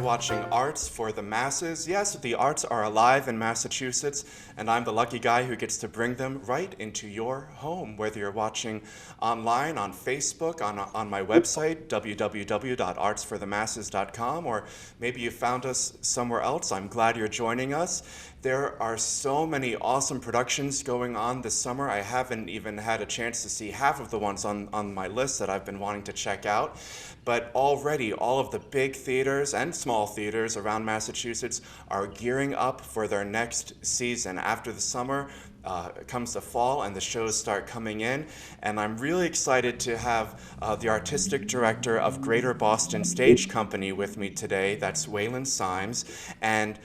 watching Arts for the Masses. Yes, the arts are alive in Massachusetts, and I'm the lucky guy who gets to bring them right into your home, whether you're watching online on Facebook, on my website, www.artsforthemasses.com, or maybe you found us somewhere else. I'm glad you're joining us. There are so many awesome productions going on this summer. I haven't even had a chance to see half of the ones on my list that I've been wanting to check out. But already, all of the big theaters and small theaters around Massachusetts are gearing up for their next season. After the summer, comes the fall and the shows start coming in. And I'm really excited to have the artistic director of Greater Boston Stage Company with me today. That's Waylon Symes. And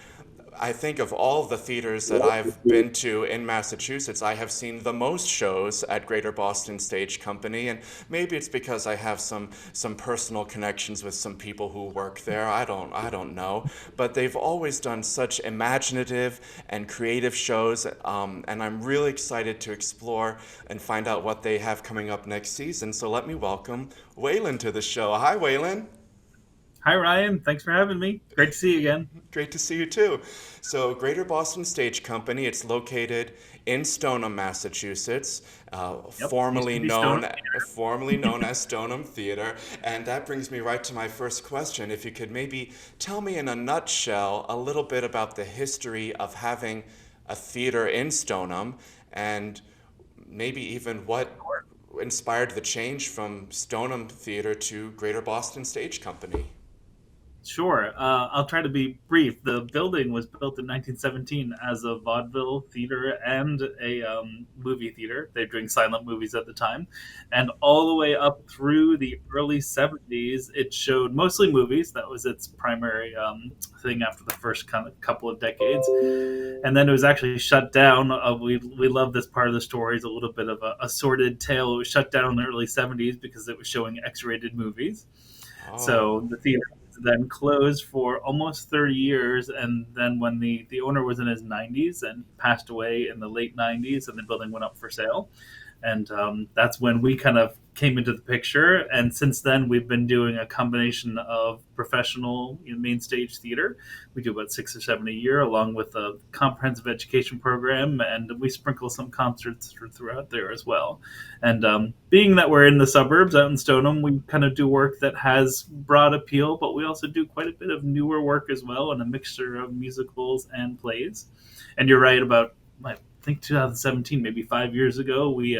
I think of all the theaters that I've been to in Massachusetts, I have seen the most shows at Greater Boston Stage Company, and maybe it's because I have some personal connections with some people who work there. I don't know, but they've always done such imaginative and creative shows, and I'm really excited to explore and find out what they have coming up next season. So let me welcome Waylon to the show. Hi, Waylon. Hi, Ryan. Thanks for having me. Great to see you again. Great to see you too. So, Greater Boston Stage Company, it's located in Stoneham, Massachusetts, Yep. Used formerly to be Stone. known as Stoneham Theater. And that brings me right to my first question. If you could maybe tell me in a nutshell a little bit about the history of having a theater in Stoneham, and maybe even what inspired the change from Stoneham Theater to Greater Boston Stage Company. Sure. I'll try to be brief. The building was built in 1917 as a vaudeville theater and a movie theater. They're doing silent movies at the time. And all the way up through the early 70s, it showed mostly movies. That was its primary thing after the first kind of couple of decades. And then it was actually shut down. We love this part of the story. It's a little bit of a sordid tale. It was shut down in the early 70s because it was showing X-rated movies. So Oh. the theater was then closed for almost 30 years. And then when the owner was in his 90s and passed away in the late 90s, and the building went up for sale, and that's when we kind of came into the picture. And since then, we've been doing a combination of professional, main stage theater. We do about 6 or 7 a year, along with a comprehensive education program, and we sprinkle some concerts throughout there as well. And being that we're in the suburbs out in Stoneham, we kind of do work that has broad appeal, but we also do quite a bit of newer work as well, and a mixture of musicals and plays. And you're right about, I think, 2017, maybe 5 years ago, we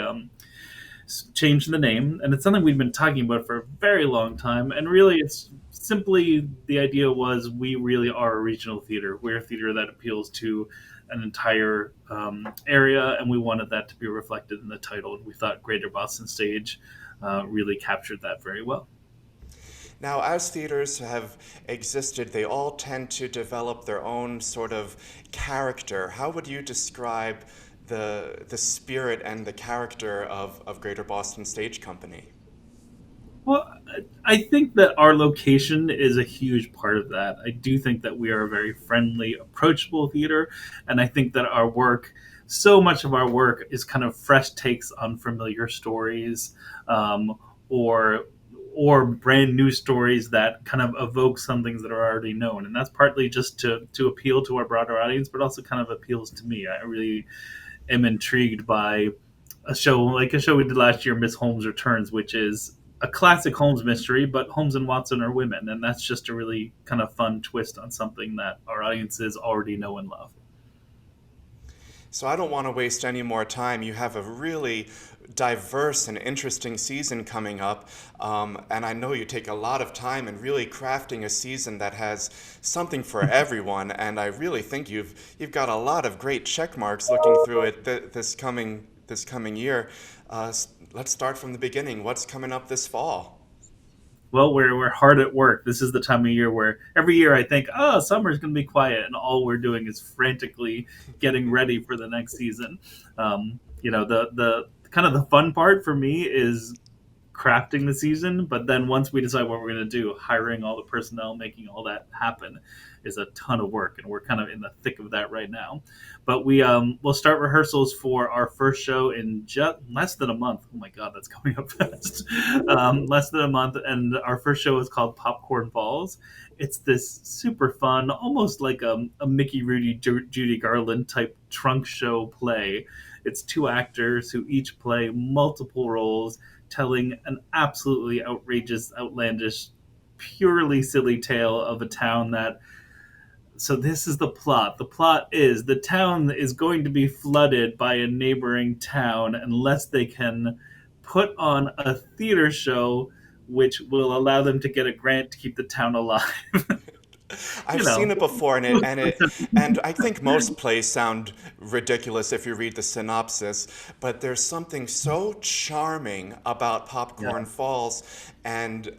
changed the name, and it's something we've been talking about for a very long time. And really, it's simply the idea was we really are a regional theater. We're a theater that appeals to an entire area, and we wanted that to be reflected in the title. And we thought Greater Boston Stage really captured that very well. Now, as theaters have existed, they all tend to develop their own sort of character. How would you describe the spirit and the character of Greater Boston Stage Company? Well, I think that our location is a huge part of that. I do think that we are a very friendly, approachable theater, and I think that so much of our work is kind of fresh takes on familiar stories, or brand new stories that kind of evoke some things that are already known. And that's partly just to appeal to our broader audience, but also kind of appeals to me. I really am intrigued by a show we did last year, Miss Holmes Returns, which is a classic Holmes mystery, but Holmes and Watson are women, and that's just a really kind of fun twist on something that our audiences already know and love. So I don't want to waste any more time. You have a really diverse and interesting season coming up, and I know you take a lot of time in really crafting a season that has something for everyone. And I really think you've got a lot of great check marks looking through it this coming year. Let's start from the beginning. What's coming up this fall? Well, we're hard at work. This is the time of year where every year I think, oh, summer's going to be quiet, and all we're doing is frantically getting ready for the next season. The kind of the fun part for me is crafting the season, but then once we decide what we're going to do, hiring all the personnel, making all that happen is a ton of work, and we're kind of in the thick of that right now. But we'll start rehearsals for our first show in just less than a month. Oh my god, that's coming up fast. Less than a month, and our first show is called Popcorn Falls. it's this super fun, almost like a Mickey Rooney Judy Garland type trunk show play. It's two actors who each play multiple roles, telling an absolutely outrageous, outlandish, purely silly tale of a town that. So this is the plot. The plot is the town is going to be flooded by a neighboring town unless they can put on a theater show which will allow them to get a grant to keep the town alive. I've you seen know. it before, and I think most plays sound ridiculous if you read the synopsis, but there's something so charming about Popcorn Yeah. Falls, and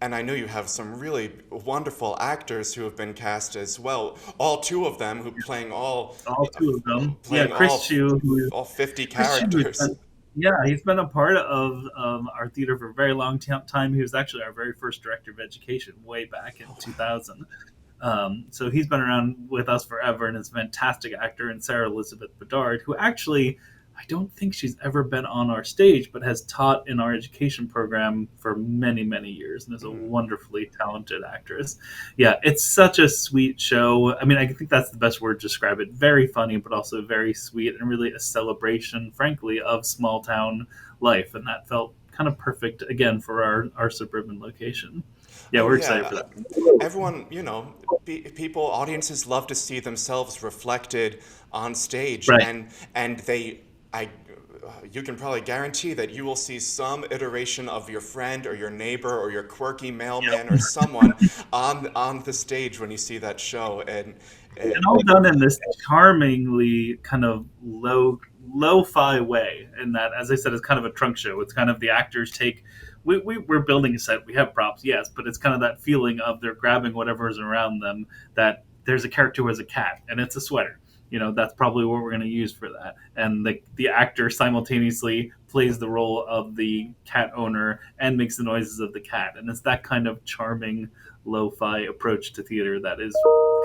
and I know you have some really wonderful actors who have been cast as well. All two of them who All two of them. Yeah, playing Chris Chu, who all 50 Chris Chu has characters. been, yeah, he's been a part of our theater for a very long time. He was actually our very first director of education way back in 2000. So he's been around with us forever and is a fantastic actor. And Sarah Elizabeth Bedard, who actually, I don't think she's ever been on our stage, but has taught in our education program for many, many years and is a Mm. wonderfully talented actress. Yeah, it's such a sweet show. I mean, I think that's the best word to describe it. Very funny, but also very sweet and really a celebration, frankly, of small town life. And that felt kind of perfect, again, for our suburban location. Yeah, Oh we're excited yeah, for that. everyone, people, audiences love to see themselves reflected on stage, Right. and I, you can probably guarantee that you will see some iteration of your friend or your neighbor or your quirky mailman or someone on the stage when you see that show, and And it, all done in this charmingly kind of lo-fi way. And that, as I said, is kind of a trunk show. It's kind of the actors take. We're building a set. We have props, yes, but it's kind of that feeling of they're grabbing whatever is around them. That there's a character who has a cat, and it's a sweater. That's probably what we're going to use for that. And the actor simultaneously plays the role of the cat owner and makes the noises of the cat. And it's that kind of charming lo-fi approach to theater that is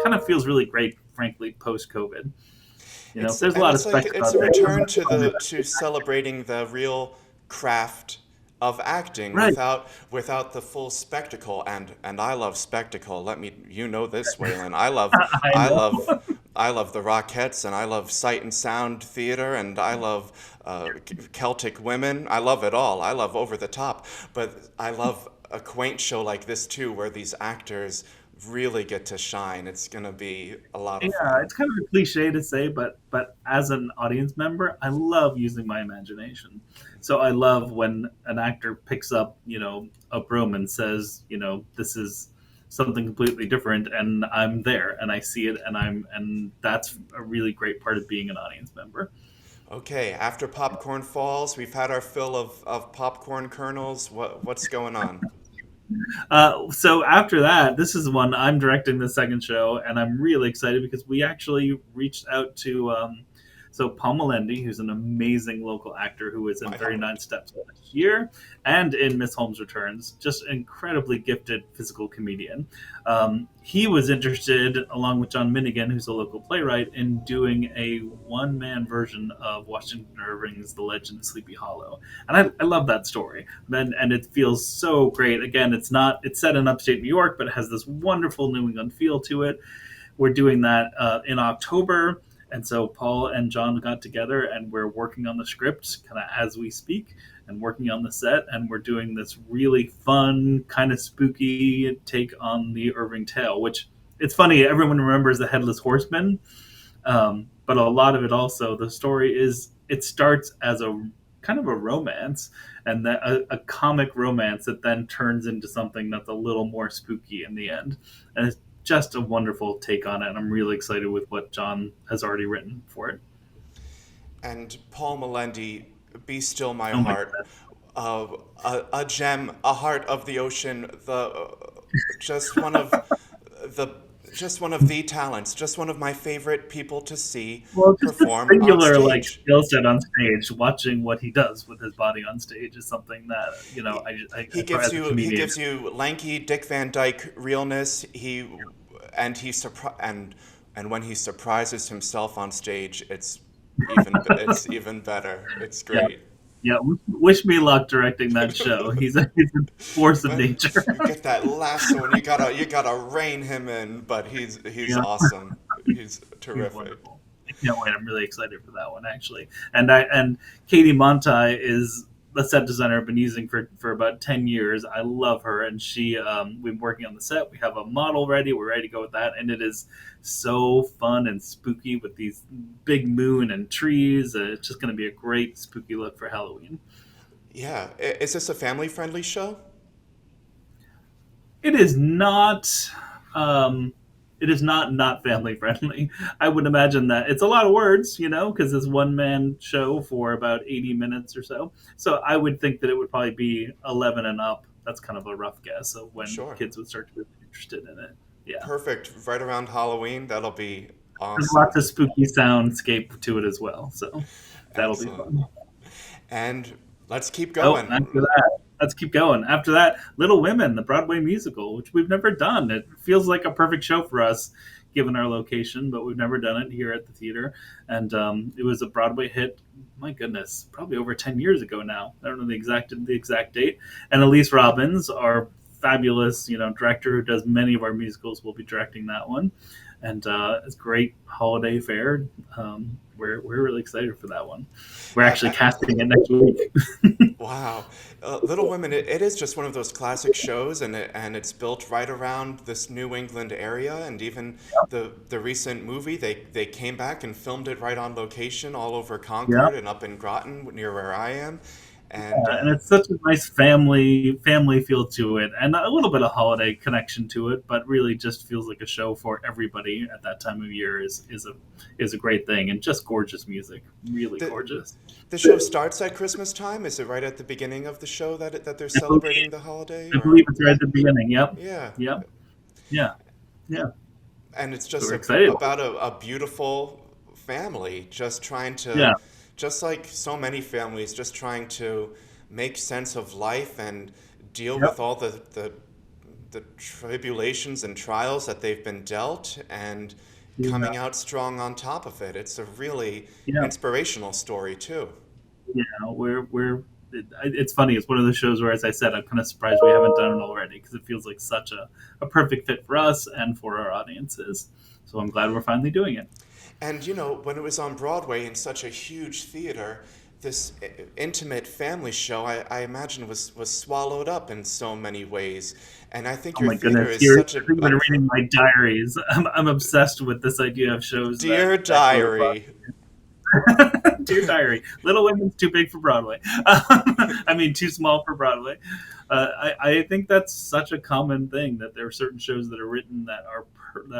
kind of feels really great, frankly, post COVID. There's a lot of it's like spectacle it's out a there. return to celebrating the real craft of acting Right. without the full spectacle, and I love spectacle. Let me this, Waylon. I I know. love I love the Rockettes, and I love sight and sound theater, and I love Celtic women. I love it all. I love over the top, but I love a quaint show like this too, where these actors really get to shine. It's gonna be a lot of Yeah, fun. it's kind of a cliche to say, but as an audience member, I love using my imagination. So I love when an actor picks up, a broom and says, this is something completely different, and I'm there and I see it, and that's a really great part of being an audience member. Okay, after Popcorn Falls, we've had our fill of popcorn kernels. What's going on? So after that, this is one I'm directing the second show, and I'm really excited because we actually reached out to so Paul Melendi, who's an amazing local actor who was in My 39 heart. Steps last year and in Miss Holmes Returns, just an incredibly gifted physical comedian. He was interested, along with John Minigan, who's a local playwright, in doing a one-man version of Washington Irving's The Legend of Sleepy Hollow, and I love that story. And it feels so great. Again, it's set in upstate New York, but it has this wonderful New England feel to it. We're doing that in October, and so Paul and John got together, and we're working on the script kind of as we speak, and working on the set, and we're doing this really fun, kind of spooky take on the Irving tale. Which it's funny, everyone remembers the Headless Horseman, but a lot of it also, the story is it starts as a kind of a romance, and that a comic romance that then turns into something that's a little more spooky in the end, and it's just a wonderful take on it. And I'm really excited with what John has already written for it. And Paul Melendi, Be Still My Oh my Heart, god! a gem, a heart of the ocean, just one of the just one of the talents, just one of my favorite people to see Well, just a perform on singular like stage. skill set on stage. Watching what he does with his body on stage is something that He, as a he comedian. gives you lanky Dick Van Dyke realness. And when he surprises himself on stage, it's even better. It's Yeah, great. Yeah, wish me luck directing that show. He's a force of But nature. you get that lasso and you gotta rein him in, but he's Yeah, awesome. He's he's terrific. wonderful. I can't wait. I'm really excited for that one actually. And Katie Montai is the set designer I've been using for about 10 years. I love her, and we've been working on the set. We have a model ready. We're ready to go with that, and it is so fun and spooky with these big moon and trees. It's just going to be a great spooky look for Halloween. Yeah. Is this a family-friendly show? It is not. Um, it is not family friendly. I would imagine that it's a lot of words, because it's one man show for about 80 minutes or so. So I would think that it would probably be 11 and up. That's kind of a rough guess of when Sure. kids would start to be interested in it. Yeah, Perfect. Right around Halloween. That'll be there's awesome. lots of spooky soundscape to it as well. So that'll be Excellent. fun. And let's keep Oh, and after going. that, let's keep going. After that, Little Women, the Broadway musical, which we've never done. It feels like a perfect show for us, given our location, but we've never done it here at the theater. And it was a Broadway hit. My goodness, probably over 10 years ago now. I don't know the exact date. And Elise Robbins, our fabulous, director who does many of our musicals, will be directing that one. And it's a great holiday fair. We're really excited for that one. We're I, actually I, casting it next week. wow. Little Women, it is just one of those classic shows, and it's built right around this New England area. And even the recent movie, they came back and filmed it right on location all over Yeah. Concord and up in Groton near where I am. And And it's such a nice family feel to it, and a little bit of holiday connection to it, but really just feels like a show for everybody at that time of year. Is a great thing, and just gorgeous music, really the gorgeous. the show starts at Christmas time. Is it right at the beginning of the show that they're I celebrating believe, the holiday? I Or believe it's right at the beginning. Yep, yeah. yep, yeah, yeah. And it's So just we're excited. about a beautiful family just trying to, Yeah, just like so many families, just trying to make sense of life and deal with yep, all the tribulations and trials that they've been dealt, and yeah, coming out strong on top of it. It's a really yeah. inspirational story too. It's funny. It's one of those shows where, as I said, I'm kind of surprised we haven't done it already because it feels like such a perfect fit for us and for our audiences. So I'm glad we're finally doing it. And when it was on Broadway in such a huge theater, this intimate family show, I imagine, was swallowed up in so many ways. And I think Oh your my theater goodness, is you're such a even reading my diaries. I'm obsessed with this idea of shows that dear that go to diary. Broadway. Dear Diary, Little Women's too big for Broadway. I mean, too small for Broadway. I think that's such a common thing that there are certain shows that are written that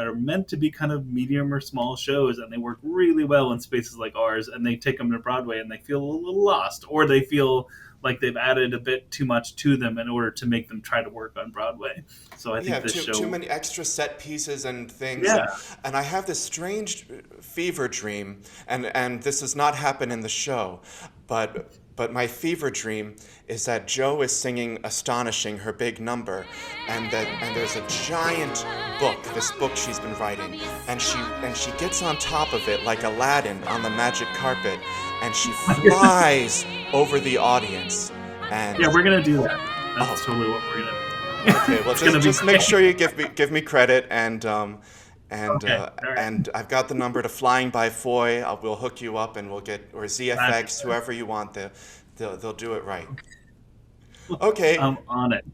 are meant to be kind of medium or small shows, and they work really well in spaces like ours, and they take them to Broadway and they feel a little lost, or they feel like they've added a bit too much to them in order to make them try to work on Broadway. So I Yeah, think this too show, many extra set pieces and things, yeah, and I have this strange fever dream, and this does not happen in the show, but my fever dream is that Joe is singing "Astonishing," her big number, and there's a giant book, this book she's been writing, and she gets on top of it like Aladdin on the magic carpet, and she flies over the audience, yeah, and we're gonna do that. oh, That's totally what we're gonna okay, do. well, It's gonna be just make great. sure you give me credit, and Okay, all right. I've got the number to Flying by Foy. We'll hook you up, and we'll get, or ZFX, Fabulous. whoever you want. They'll do it right. Okay, I'm on it.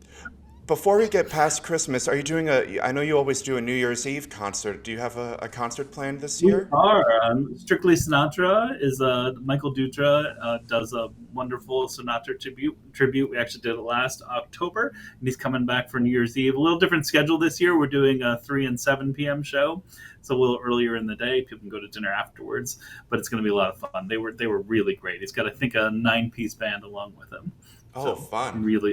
before we get past Christmas, are you doing a? I know you always do a New Year's Eve concert. Do you have a concert planned this We year? are. Strictly Sinatra is Michael Dutra does a wonderful Sinatra tribute. We actually did it last October, and he's coming back for New Year's Eve. A little different schedule this year. We're doing a 3 and 7 p.m. show, so a little earlier in the day. People can go to dinner afterwards, but it's going to be a lot of fun. They were really great. He's got, I think, a 9-piece band along with him. Oh, So fun! really,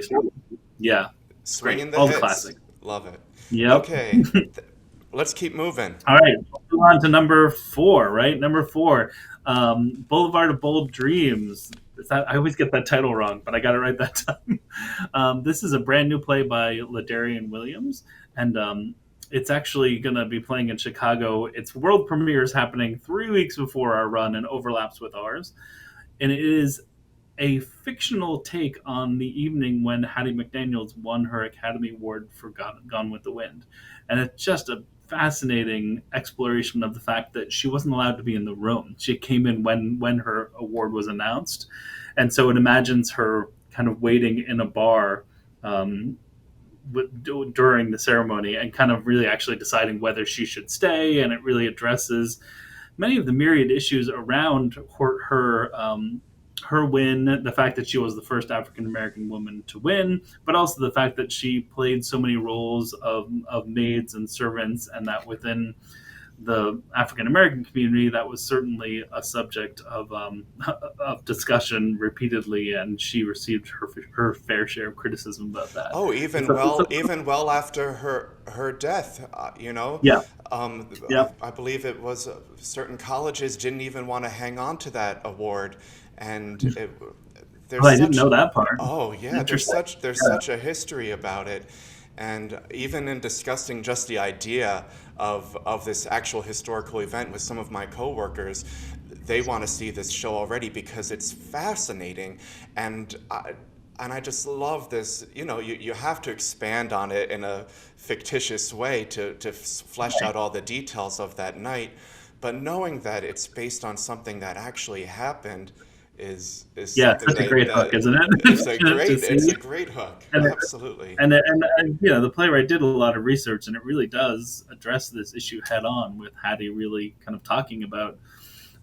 yeah, great. Swinging the All the hits. classics. Love it. Yep. Okay, let's keep moving. All right, we'll move on to number 4, right? Number 4, Boulevard of Bold Dreams. I always get that title wrong, but I got it right that time. This is a brand new play by Ladarian Williams, and it's actually going to be playing in Chicago. Its world premiere is happening 3 weeks before our run and overlaps with ours. And it is a fictional take on the evening when Hattie McDaniels won her Academy Award for Gone with the Wind. And it's just a fascinating exploration of the fact that she wasn't allowed to be in the room. She came in when her award was announced. And so it imagines her kind of waiting in a bar um, during the ceremony and kind of really actually deciding whether she should stay. And it really addresses many of the myriad issues around her win, the fact that she was the first African American woman to win, but also the fact that she played so many roles of maids and servants, and that within the African American community, that was certainly a subject of discussion repeatedly, and she received her fair share of criticism about that. Oh, So, even well after her death, yeah, um, yeah. I believe it was certain colleges didn't even want to hang on to that award, and Oh, there's I didn't such know that part. oh yeah, Interesting. there's Yeah. such a history about it, and even in discussing just the idea of this actual historical event with some of my coworkers, they want to see this show already because it's fascinating, and I just love this. You have to expand on it in a fictitious way to flesh out all the details of that night, but knowing that it's based on something that actually happened is Yeah, it's something such a great hook, that isn't it's a it? To great it's see. a great hook. And Absolutely. and the playwright did a lot of research, and it really does address this issue head on, with Hattie really kind of talking about.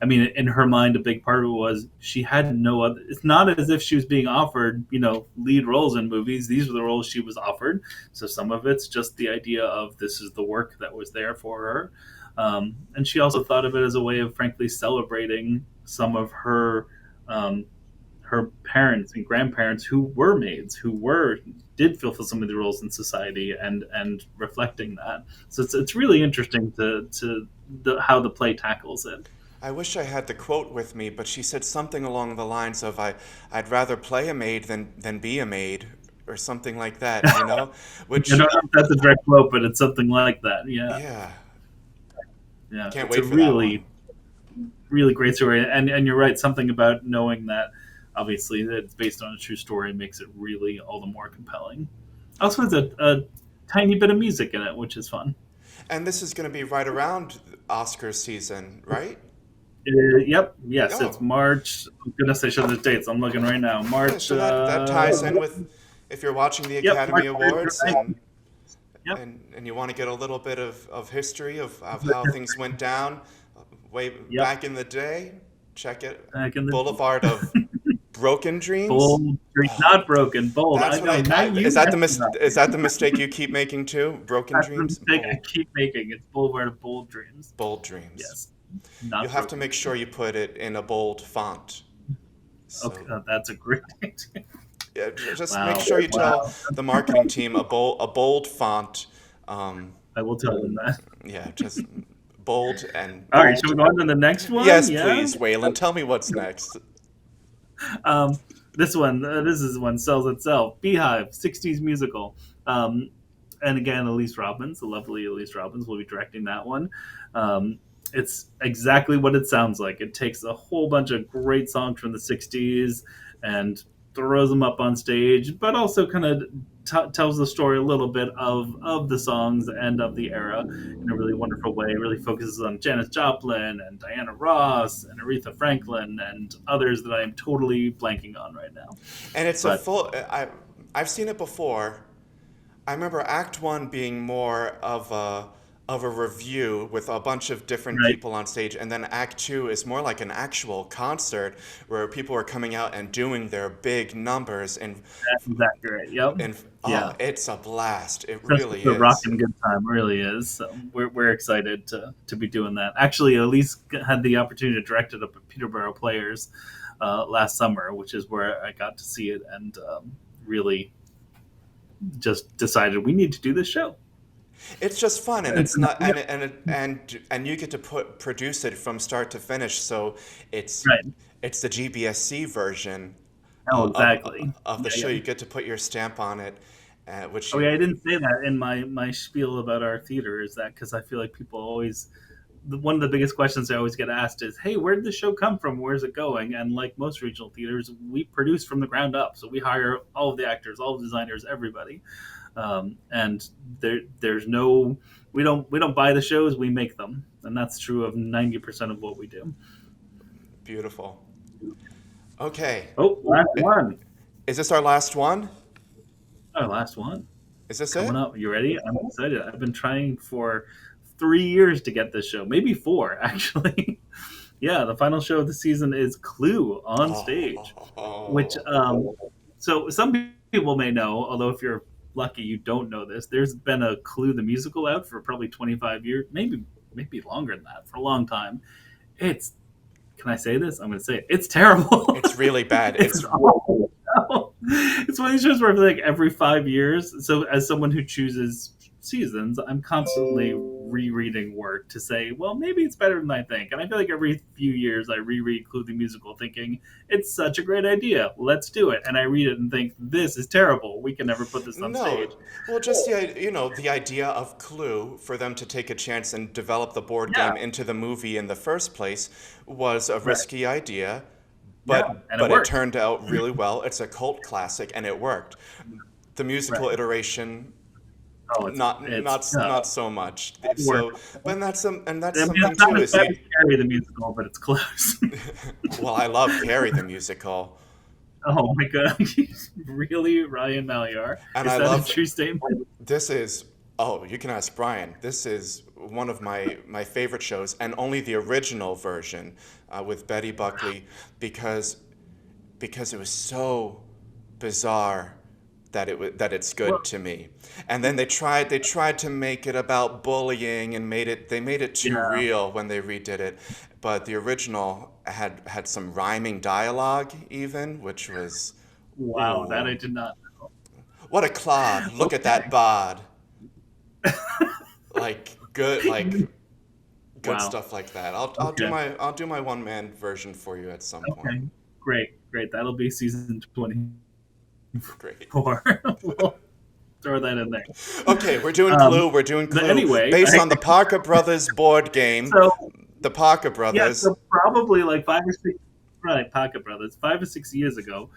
I mean, in her mind, a big part of it was she had no other. It's not as if she was being offered, lead roles in movies. These were the roles she was offered. So some of it's just the idea of this is the work that was there for her, and she also thought of it as a way of, frankly, celebrating some of um, her parents and grandparents who were maids, who did fulfill some of the roles in society, and reflecting that. So it's really interesting how the play tackles it. I wish I had the quote with me, but she said something along the lines of I'd rather play a maid than be a maid, or something like that. I Which don't know if that's a direct quote, but it's something like that. Yeah, yeah, yeah. can't It's a wait for that one. really, really great story, and you're right. Something about knowing that, obviously, that it's based on a true story makes it really all the more compelling. Also, has a tiny bit of music in it, which is fun. And this is going to be right around Oscar season, right? Yep. Yes, it's Oh, March. Goodness, I should have the dates. I'm looking right now. yeah. March. So that ties in with if you're watching the Yep. Academy March 3rd Awards through 9th. Yep. and you want to get a little bit of history of how things went down way Yep. back in the day, check it. Back in the Boulevard of Broken Dreams. bold, dream, Oh, not broken, bold. I that's what know. Now you mentioned that. is that the mistake you keep making too? Broken That's the Dreams, mistake I keep making. It's Boulevard of Bold Dreams. bold dreams. Yes, You'll not have to broken. make sure you put it in a bold font. Okay, So that's a great. yeah, just make Wow, sure you tell wow. the marketing team a bold font. Um, I will tell them that. yeah, just bold and All right, should bold. we go on to the next one? Yes, Yeah. please, Waylon. Tell me what's next. Um, this is one sells itself. Beehive, '60s musical. Um, and again, Elise Robbins, the lovely Elise Robbins, will be directing that one. Um, it's exactly what it sounds like. It takes a whole bunch of great songs from the '60s and throws them up on stage, but also kind of tells the story a little bit of the songs and of the era in a really wonderful way. It really focuses on Janis Joplin and Diana Ross and Aretha Franklin and others that I am totally blanking on right now. And it's a But full. I've seen it before. I remember Act One being more of a review with a bunch of different right, people on stage, and then Act Two is more like an actual concert where people are coming out and doing their big numbers, that's exactly right. Yep. and Yeah. oh, it's a blast. It Just really a is. rocking good time, really is. So we're excited to be doing that. Actually, Elise had the opportunity to direct it up at Peterborough Players last summer, which is where I got to see it, and really just decided we need to do this show. It's just fun, and And, it's not, yeah, and you get to produce it from start to finish. So it's right. it's the GBSC version Oh, of exactly. of the Yeah, show. yeah. You get to put your stamp on it, which Oh, yeah. you I didn't say that in my spiel about our theater. Is that because I feel like people always one of the biggest questions I always get asked is, "Hey, where did the show come from? Where's it going?" And like most regional theaters, we produce from the ground up, so we hire all of the actors, all of the designers, everybody, and there's no we don't buy the shows, we make them, and that's true of 90% of what we do. Beautiful. Okay. Oh, last one. Is this our last one? Oh, last one. Is this Coming it? up. You ready? I'm excited. I've been trying for 3 years to get this show, maybe four, actually. Yeah, the final show of the season is Clue on stage, which, Oh, so some people may know, although if you're lucky, you don't know this. There's been a Clue the musical out for probably 25 years, maybe longer than that, for a long time. It's, can I say this? I'm going to say it. It's terrible. it's really bad. It's awful. It's one of these shows where I feel like every 5 years. So as someone who chooses seasons, I'm constantly rereading work to say, well, maybe it's better than I think. And I feel like every few years I reread Clue the musical, thinking it's such a great idea. Let's do it. And I read it and think this is terrible. We can never put this on No, stage. well, just the idea of Clue for them to take a chance and develop the board Yeah, game into the movie in the first place was a right. risky idea, Yeah, but and it but it worked. turned out really well. It's a cult classic, and it worked. The musical Right. iteration, Oh, it's not so much. work. So, but that's I mean, something it's not too. as Is bad as Carrie the musical, but it's close. well, I love Carrie the musical, Oh my god, really, Ryan Maliar? and Is I that a love true statement? this is. Oh, you can ask Brian. This is one of my favorite shows, and only the original version with Betty Buckley, because because it was so bizarre that it's Well, good to me. And then they tried to make it about bullying and made it too yeah. real when they redid it. But the original had some rhyming dialogue even, which was Wow, that I ooh, did not know. what a clod. Look at Okay. that bod. Like good Wow. stuff like that. Okay. I'll do my one man version for you at some point. Okay. Great. Great. That'll be season 24. Great. We'll throw that in there. Okay, we're doing Um, Clue. We're doing but Clue anyway, based on the Parker Brothers board game. so The Parker yeah, Brothers. so probably like 5 or 6, right, Pocket Brothers, 5 or 6 years ago,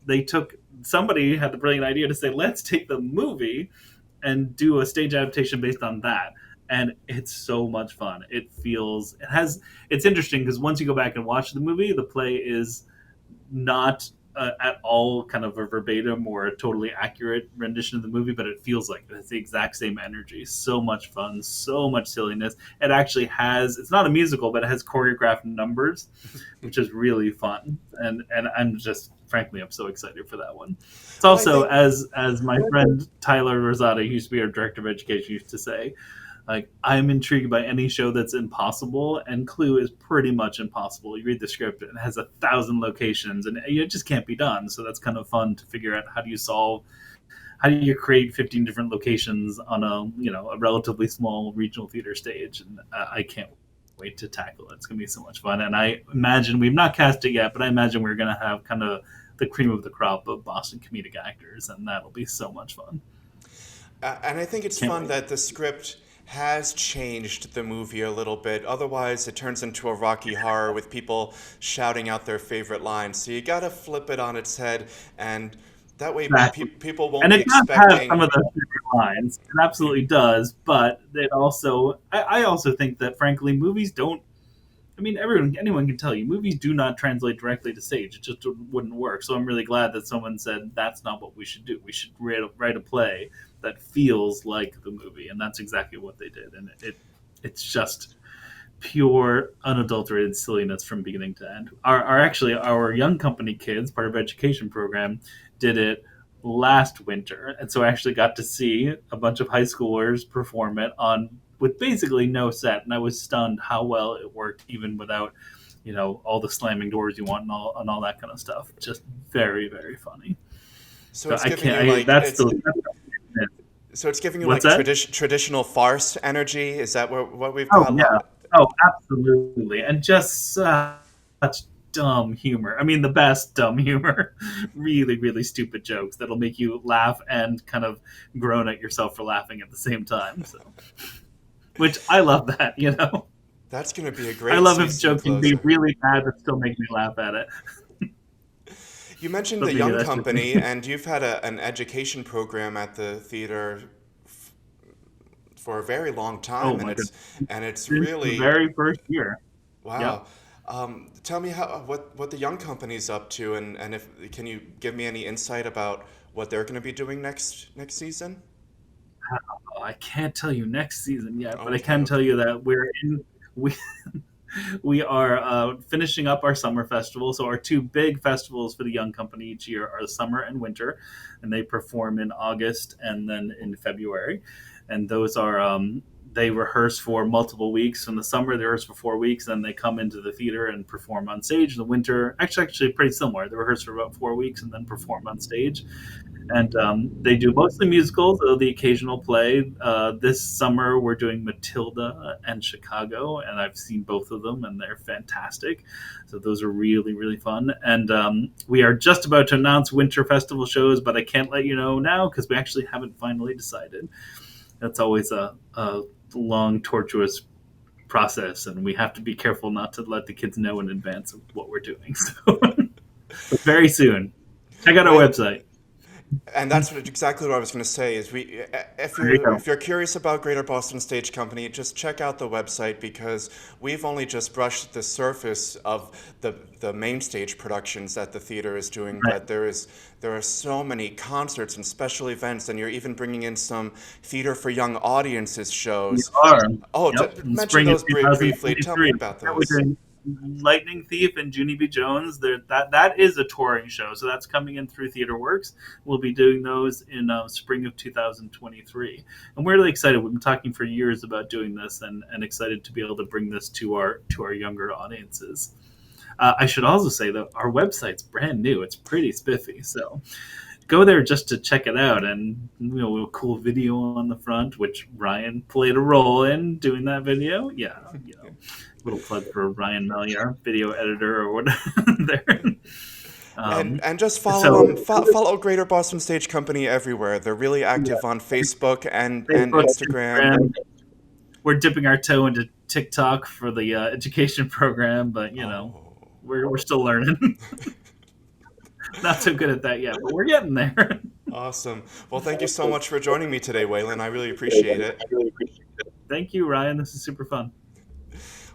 they took somebody had the brilliant idea to say, let's take the movie and do a stage adaptation based on that. And it's so much fun. It's interesting because once you go back and watch the movie, the play is not at all kind of a verbatim or a totally accurate rendition of the movie, but it feels like it has the exact same energy. So much fun, so much silliness. It actually has, it's not a musical, but it has choreographed numbers, which is really fun. And I'm just, frankly, I'm so excited for that one. It's Well, I also, think as my friend Tyler Rosada, who used to be our director of education, used to say, like, I'm intrigued by any show that's impossible, and Clue is pretty much impossible. You read the script, and it has 1,000 locations, and it just can't be done. So that's kind of fun to figure out how do you create 15 different locations on a relatively small regional theater stage, and I can't wait to tackle it. It's going to be so much fun, and I imagine we've not cast it yet, but I imagine we're going to have kind of the cream of the crop of Boston comedic actors, and that'll be so much fun. and I think it's Can't fun wait. that the script has changed the movie a little bit. Otherwise, it turns into a Rocky Horror with people shouting out their favorite lines. So you gotta flip it on its head, and that way Exactly. people won't And be it does have some expecting. of those favorite lines. It absolutely does, but I also think that frankly, movies don't. I mean, anyone can tell you, movies do not translate directly to stage. It just wouldn't work. So I'm really glad that someone said that's not what we should do. We should write a play that feels like the movie, and that's exactly what they did. And it's just pure, unadulterated silliness from beginning to end. Our young company kids, part of our education program, did it last winter, and so I actually got to see a bunch of high schoolers perform it on with basically no set, and I was stunned how well it worked, even without all the slamming doors you want and all that kind of stuff. Just very very funny. So So it's I giving can't. you like That's it's the so it's giving you what's like that? traditional farce energy. Is that what we've Oh got? yeah. Oh, absolutely. And just such dumb humor. I mean, the best dumb humor. Really, really stupid jokes that'll make you laugh and kind of groan at yourself for laughing at the same time. So, which I love that. That's going to be a I great love if season joke can be closer. really bad but still make me laugh at it. You mentioned So the maybe Young that's just Company, me. and you've had an education program at the theater for a very long Oh time, my goodness. and it's Since the really very first year. Yep. wow. Tell me how what the Young Company's up to, and if can you give me any insight about what they're going to be doing next season? I can't tell you next season yet, but I Okay, can tell okay. you that we we are finishing up our summer festival. So our two big festivals for the Young Company each year are the summer and winter, and they perform in August and then in February. And those are they rehearse for multiple weeks. In the summer, they rehearse for 4 weeks, then they come into the theater and perform on stage. In the winter, actually pretty similar. They rehearse for about 4 weeks and then perform on stage. And they do mostly musicals, though the occasional play. This summer, we're doing Matilda and Chicago, and I've seen both of them, and they're fantastic. So those are really, really fun. And we are just about to announce winter festival shows, but I can't let you know now because we actually haven't finally decided. That's always a long, tortuous process, and we have to be careful not to let the kids know in advance of what we're doing. So, but very soon, check out our Well, website. and exactly what I was going to say is There you if go. you're curious about Greater Boston Stage Company, just check out the website because we've only just brushed the surface of the main stage productions that the theater is doing, Right. but there are so many concerts and special events, and you're even bringing in some theater for young audiences We shows. are. Oh, Yep. In mention spring of those briefly. Tell me 2023. about Yeah, we're those. doing Lightning Thief and Junie B. Jones. That is a touring show, so that's coming in through Theater Works. We'll be doing those in spring of 2023, and we're really excited. We've been talking for years about doing this, and excited to be able to bring this to our younger audiences. I should also say that our website's brand new. It's pretty spiffy, so go there just to check it out. And a cool video on the front, which Ryan played a role in doing that video. Yeah, little plug for Ryan Melly, our video editor or whatever. There. And just follow So follow Greater Boston Stage Company everywhere. They're really yeah, active on Facebook and Facebook, Instagram. Instagram. We're dipping our toe into TikTok for the education program, but Oh, we're still learning. Not so good at that yet, but we're getting there. awesome. Well, thank you so much for joining me today, Waylon. I really appreciate it. Thank you, Ryan. This is super fun.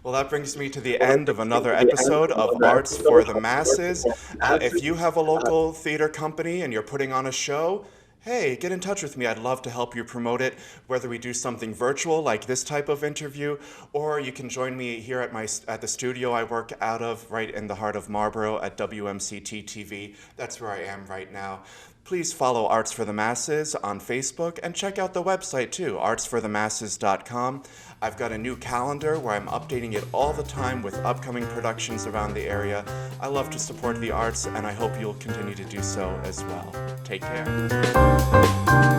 Well, that brings me to the end of another episode of Arts for the Masses. If you have a local theater company and you're putting on a show, hey, get in touch with me. I'd love to help you promote it, whether we do something virtual like this type of interview, or you can join me here at the studio I work out of, right in the heart of Marlborough at WMCT TV. That's where I am right now. Please follow Arts for the Masses on Facebook and check out the website too, artsforthemasses.com. I've got a new calendar where I'm updating it all the time with upcoming productions around the area. I love to support the arts and I hope you'll continue to do so as well. Take care.